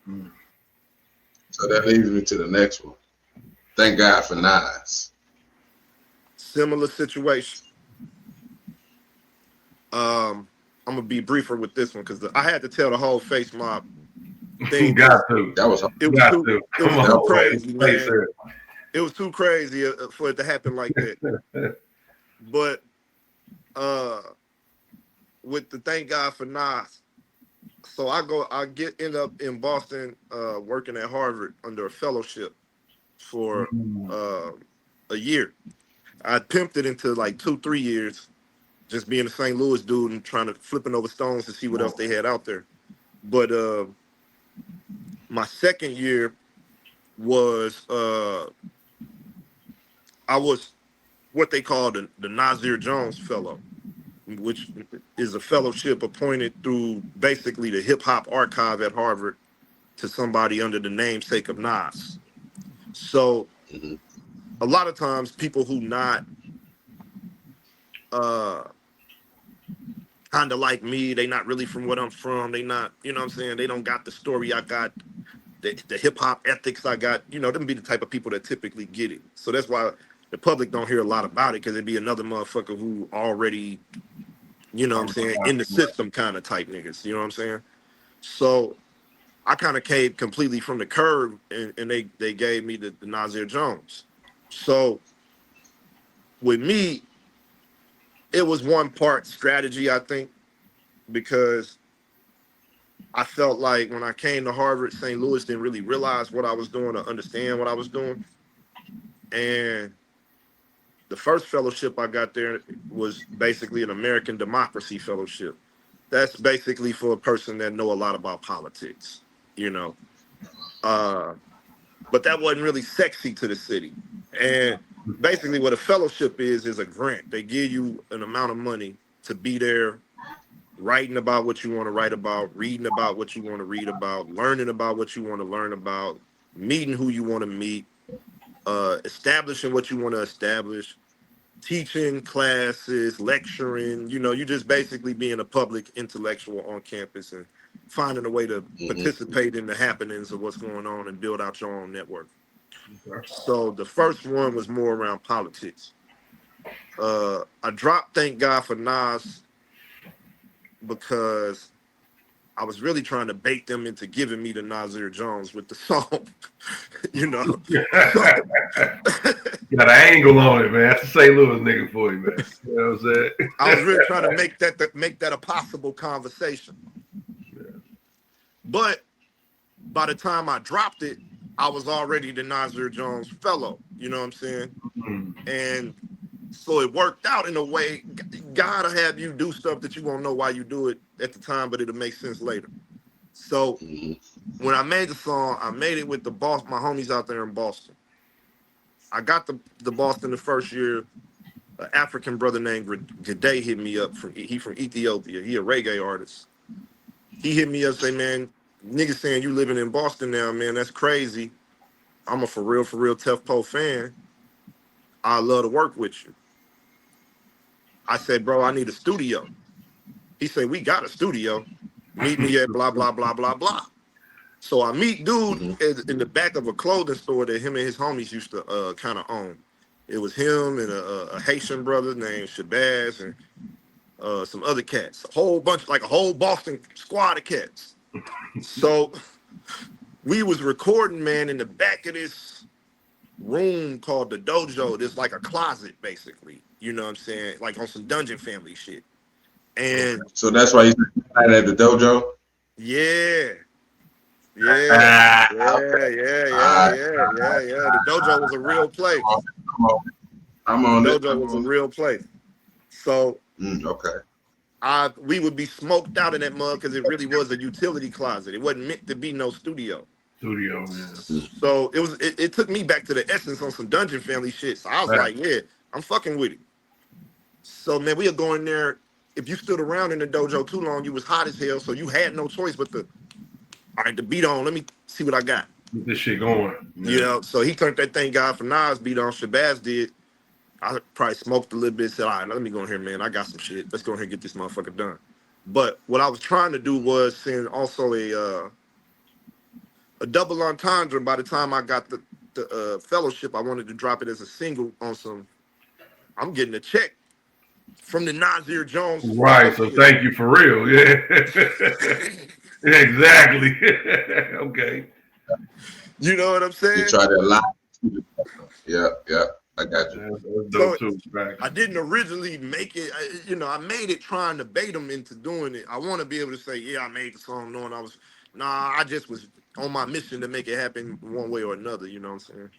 Mm. So that leads me to the next one. Thank God for NAS. Similar situation. I'm gonna be briefer with this one because I had to tell the whole face mob thing Got because to. That was it was Got too to. it Come was that too on, was man. crazy, Face man. It was too crazy for it to happen like that. But uh, with the thank God for Nas, so end up in Boston, working at Harvard under a fellowship for Mm. uh, a year. I pimped it into like 2, 3 years, just being a St. Louis dude and trying to flipping over stones to see what else they had out there. But my second year was I was what they call the Nasir Jones Fellow, which is a fellowship appointed through basically the hip hop archive at Harvard to somebody under the namesake of Nas. So Mhm. a lot of times people who not uh kind of like me, they not really from what I'm from, they not, you know what I'm saying, they don't got the story I got, the hip hop ethics I got, them be the type of people that typically get it. So that's why the public don't hear a lot about it, because it'd be another motherfucker who already, what I'm saying, in the system kind of type niggas, you know what I'm saying? So I kind of came completely from the curb, and they gave me the Nasir Jones. So with me, it was one part strategy, I think, because I felt like when I came to Harvard, St. Louis didn't really realize what I was doing or understand what I was doing. And the first fellowship I got there was basically an American Democracy Fellowship. That's basically for a person that know a lot about politics, you know. Uh, but that wasn't really sexy to the city. And basically, what a fellowship is a grant. They give you an amount of money to be there, writing about what you want to write about, reading about what you want to read about, learning about what you want to learn about, meeting who you want to meet, establishing what you want to establish, teaching classes, lecturing. You just basically being a public intellectual on campus and finding a way to Mhm. participate in the happenings of what's going on and build out your own network. Okay. So the first one was more around politics. I dropped Thank God for Nas because I was really trying to bait them into giving me the Nasir Jones with the song, you know. So Got an angle on it, man. That's a St. Louis nigga for you, man. You know what I'm I was saying? really trying to make that a possible conversation. But by the time I dropped it, I was already the Nasir Jones fellow. You know what I'm saying? Mm. And so it worked out in a way. God will have you do stuff that you won't know why you do it at the time, but it'll make sense later. So Mhm. when I made the song, I made it with my homies out there in Boston. I got the Boston the first year. An African brother named Gade hit me up he from Ethiopia. He a reggae artist. He hit me up, say, man, niggas saying you living in Boston now, man. That's crazy. I'm a for real Tef Poe fan. I love to work with you. I said, bro, I need a studio. He said, we got a studio. Meet me at blah blah blah blah blah. So I meet dude Mhm. in the back of a clothing store that him and his homies used to kind of own. It was him and a Haitian brother named Shabazz and some other cats. A whole bunch, like a whole Boston squad of cats. So we was recording, man, in the back of this room called the dojo. There's like a closet, basically. You know what I'm saying? Like on some Dungeon Family shit. And So that's why you said at the dojo. yeah, yeah, Ah, yeah, Okay. yeah, All yeah, right. yeah, yeah, yeah. The dojo was a real place. I'm on, I'm The on it. dojo I'm was a on it. real place. So Okay. we would be smoked out in that mud because it really was a utility closet. It wasn't meant to be no studio. studio, man. Mm. So it took me back to the essence on some Dungeon Family shit. So I was Right. like, yeah, I'm fucking with it. So man, we are going there. If you stood around in the dojo too long, you was hot as hell. So you had no choice but to, all right, the beat on. Let me see what I got. Get this shit going. You Yeah. know. So he turned that thing God for Nas beat on. Shabazz did. I probably smoked a little bit. Said, all right, let me go in here, man. I got some shit. Let's go ahead and get this motherfucker done. But what I was trying to do was send also a double entendre. By the time I got the fellowship, I wanted to drop it as a single on some. I'm getting a check from the Nasir Jones Right. So Associates. thank you for real. Yeah. Exactly. Okay. You know what I'm You saying? try to lie. Yeah, yeah. I got you. That's So dope too. Right. I didn't originally make it. I made it trying to bait them into doing it. I want to be able to say, yeah, I made the song knowing I was. Nah, I just was on my mission to make it happen one way or another. You know what I'm saying?